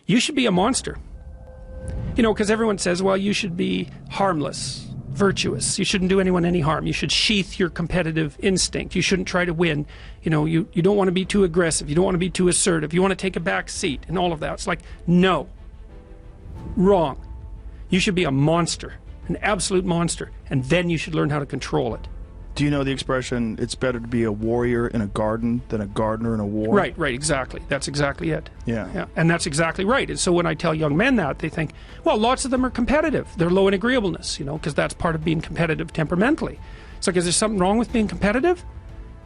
You should be a monster. You know, because everyone says, well, you should be harmless, virtuous. You shouldn't do anyone any harm. You should sheath your competitive instinct. You shouldn't try to win. You know, you don't want to be too aggressive. You don't want to be too assertive. You want to take a back seat and all of that. It's like, no. Wrong. You should be a monster, an absolute monster, and then you should learn how to control it. Do you know the expression, it's better to be a warrior in a garden than a gardener in a war? Right, exactly. That's exactly it. Yeah. And that's exactly right. And so when I tell young men that, they think, well, lots of them are competitive. They're low in agreeableness, you know, because that's part of being competitive temperamentally. It's like, is there something wrong with being competitive?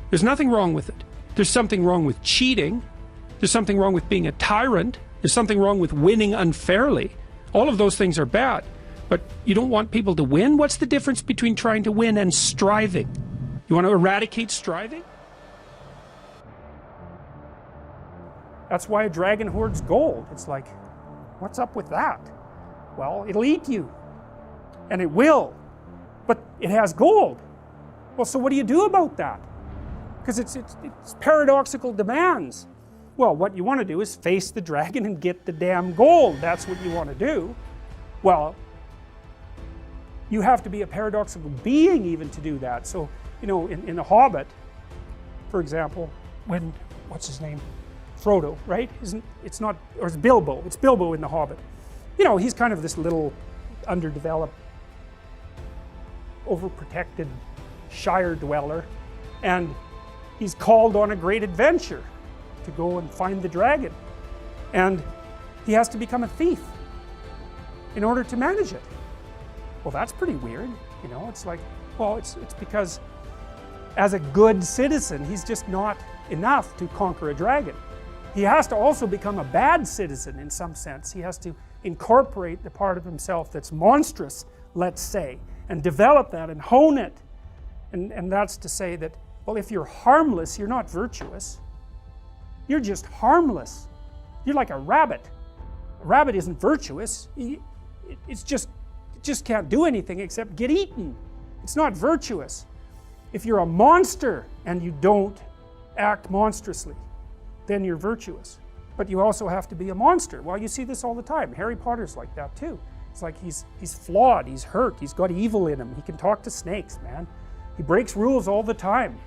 There's nothing wrong with it. There's something wrong with cheating. There's something wrong with being a tyrant. There's something wrong with winning unfairly. All of those things are bad. But you don't want people to win? What's the difference between trying to win and striving? You want to eradicate striving? That's why a dragon hoards gold. It's like, what's up with that? Well, it'll eat you. And it will. But it has gold. Well, so what do you do about that? Because it's paradoxical demands. Well, what you want to do is face the dragon and get the damn gold. That's what you want to do. Well, you have to be a paradoxical being even to do that. So, you know, in The Hobbit, for example, when, what's his name? Frodo, right? It's not, or it's Bilbo. It's Bilbo in The Hobbit. You know, he's kind of this little underdeveloped, overprotected Shire dweller, and he's called on a great adventure to go and find the dragon. And he has to become a thief in order to manage it. Well, that's pretty weird, you know. It's like, well, it's because as a good citizen, he's just not enough to conquer a dragon. He has to also become a bad citizen in some sense. He has to incorporate the part of himself that's monstrous, let's say, and develop that and hone it. And that's to say that, well, if you're harmless, you're not virtuous. You're just harmless. You're like a rabbit. A rabbit isn't virtuous. It just can't do anything except get eaten. It's not virtuous. If you're a monster and you don't act monstrously, then you're virtuous. But you also have to be a monster. Well, you see this all the time. Harry Potter's like that too. It's like he's flawed, he's hurt, he's got evil in him. He can talk to snakes, man. He breaks rules all the time.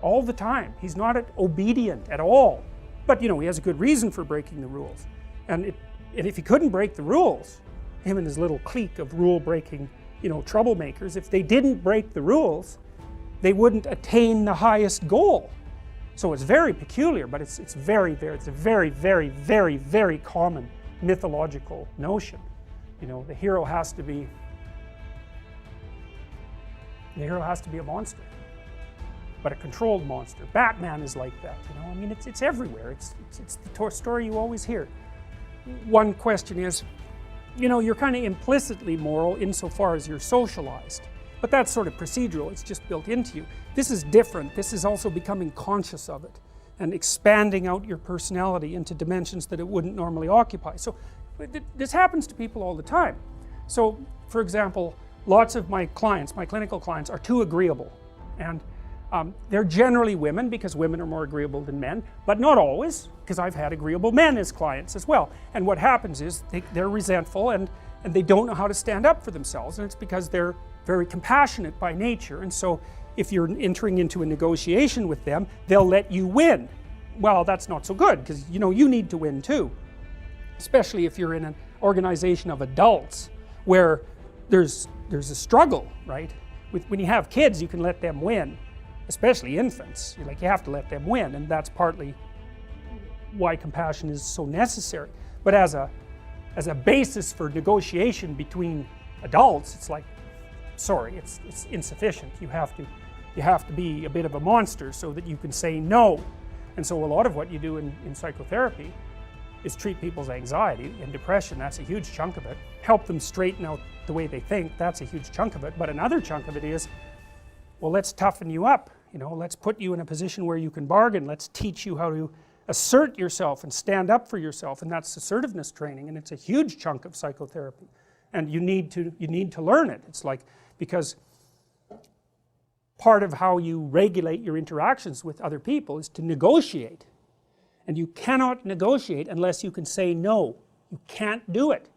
All the time. He's not obedient at all. But, you know, he has a good reason for breaking the rules. And if he couldn't break the rules, him and his little clique of rule-breaking, you know, troublemakers, if they didn't break the rules, they wouldn't attain the highest goal. So it's very peculiar, but it's a very, very common mythological notion. You know, the hero has to be a monster, but a controlled monster. Batman is like that, you know. I mean, it's everywhere. It's the story you always hear. One question is, you know, you're kind of implicitly moral insofar as you're socialized. But that's sort of procedural, it's just built into you. This is different. This is also becoming conscious of it and expanding out your personality into dimensions that it wouldn't normally occupy. So this happens to people all the time. So, for example, lots of my clients, my clinical clients, are too agreeable. And they're generally women, because women are more agreeable than men, but not always, because I've had agreeable men as clients as well. And what happens is they're resentful and they don't know how to stand up for themselves, and it's because they're very compassionate by nature. And so if you're entering into a negotiation with them, they'll let you win. Well, that's not so good, because you know you need to win too, especially if you're in an organization of adults where there's a struggle, right? When you have kids, you can let them win, especially infants. You have to let them win, and that's partly why compassion is so necessary. But as a basis for negotiation between adults, it's like, sorry, it's insufficient. You have to be a bit of a monster so that you can say no. And so a lot of what you do in psychotherapy is treat people's anxiety and depression. That's a huge chunk of it. Help them straighten out the way they think. That's a huge chunk of it. But another chunk of it is, well, let's toughen you up. You know, let's put you in a position where you can bargain. Let's teach you how to assert yourself and stand up for yourself. And that's assertiveness training. And it's a huge chunk of psychotherapy. And you need to learn it. It's like, because part of how you regulate your interactions with other people is to negotiate. And you cannot negotiate unless you can say no. You can't do it.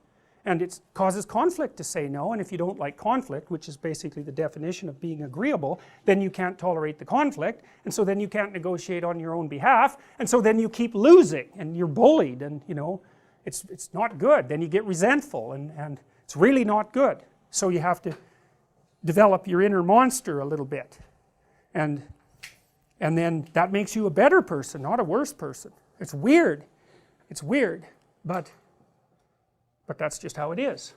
And it causes conflict to say no, and if you don't like conflict, which is basically the definition of being agreeable, then you can't tolerate the conflict, and so then you can't negotiate on your own behalf, and so then you keep losing, and you're bullied, and you know, it's not good. Then you get resentful, and it's really not good. So you have to develop your inner monster a little bit, and then that makes you a better person, not a worse person. It's weird, but that's just how it is.